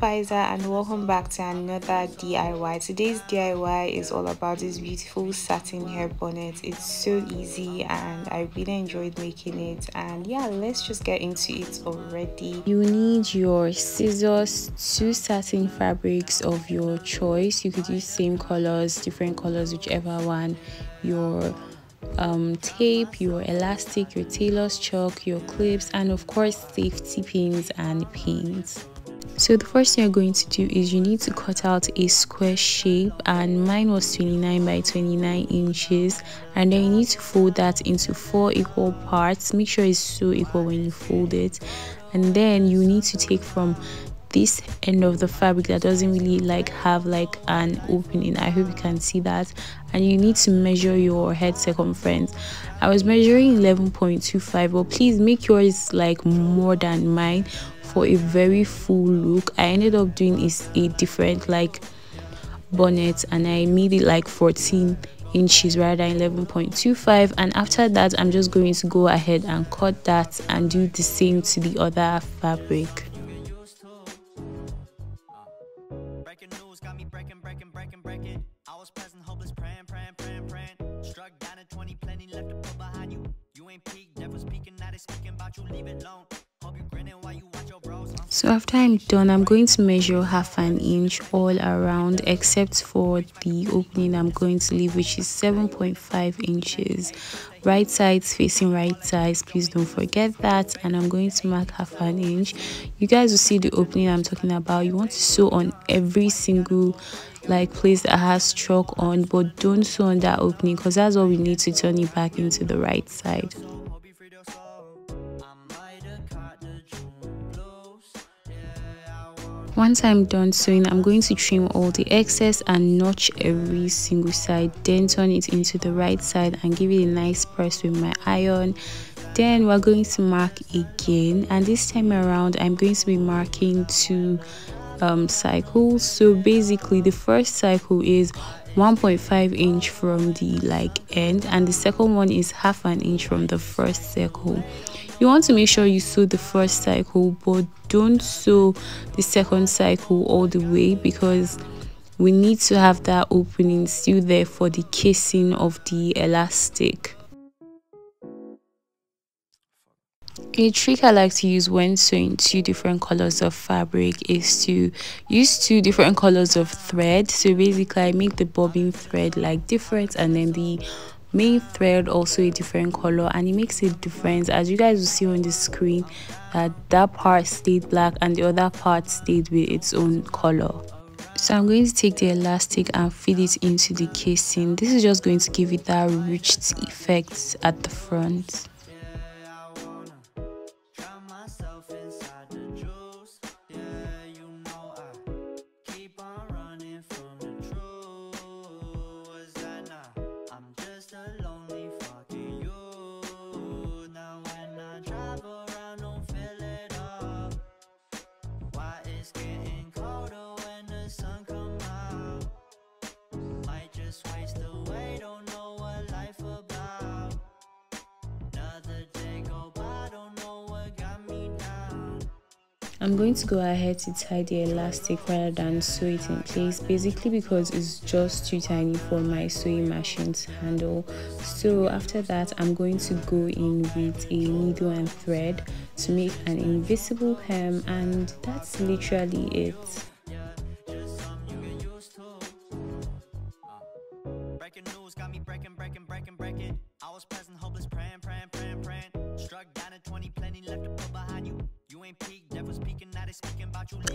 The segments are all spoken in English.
Faiza, and welcome back to another DIY. Today's DIY is all about this beautiful satin hair bonnet. It's so easy and I really enjoyed making it, and yeah, let's just get into it already. You need your scissors, two satin fabrics of your choice. You could use same colors, different colors, whichever one, your tape, your elastic, your tailor's chalk, your clips, and of course safety pins and pins. So the first thing you're going to do is you need to cut out a square shape, and mine was 29 by 29 inches, and then you need to fold that into 4 equal parts. Make sure it's so equal when you fold it, and then you need to take from this end of the fabric that doesn't really have an opening. I hope you can see that, and you need to measure your head circumference. I was measuring 11.25, but please make yours more than mine for a very full look. I ended up doing a different bonnet, and I made it 14 inches rather than 11.25, and after that I'm just going to go ahead and cut that and do the same to the other fabric. So after I'm done, I'm going to measure half an inch all around except for the opening I'm going to leave, which is 7.5 inches. Right sides facing right sides, please don't forget that, and I'm going to mark half an inch. You guys will see the opening I'm talking about. You want to sew on every single place that has chalk on, but don't sew on that opening because that's all we need to turn it back into the right side. Once I'm done sewing, I'm going to trim all the excess and notch every single side, then turn it into the right side and give it a nice press with my iron. Then we're going to mark again, and this time around I'm going to be marking 2 cycles. So basically the first cycle is 1.5 inch from the end, and the second one is half an inch from the first circle. You want to make sure you sew the first cycle, but don't sew the second cycle all the way because we need to have that opening still there for the casing of the elastic. A trick I like to use when sewing 2 different colors of fabric is to use 2 different colors of thread. So basically I make the bobbin thread different, and then the main thread also a different color, and it makes a difference. As you guys will see on the screen, that part stayed black and the other part stayed with its own color. So I'm going to take the elastic and feed it into the casing. This is just going to give it that ruched effect at the front. I'm going to go ahead to tie the elastic rather than sew it in place, basically because it's just too tiny for my sewing machine to handle. So after that I'm going to go in with a needle and thread to make an invisible hem, and that's literally it.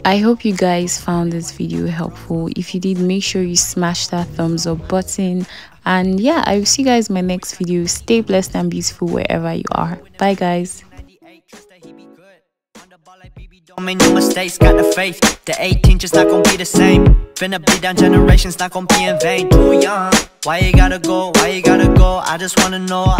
I hope you guys found this video helpful. If you did, make sure you smash that thumbs up button, and yeah, I will see you guys in my next video. Stay blessed and beautiful wherever you are. Bye guys. Don't make no mistakes, got the faith. The 18 just not gonna be the same. Finna be down generations, not gonna be in vain. Too young, why you gotta go, why you gotta go? I just wanna know.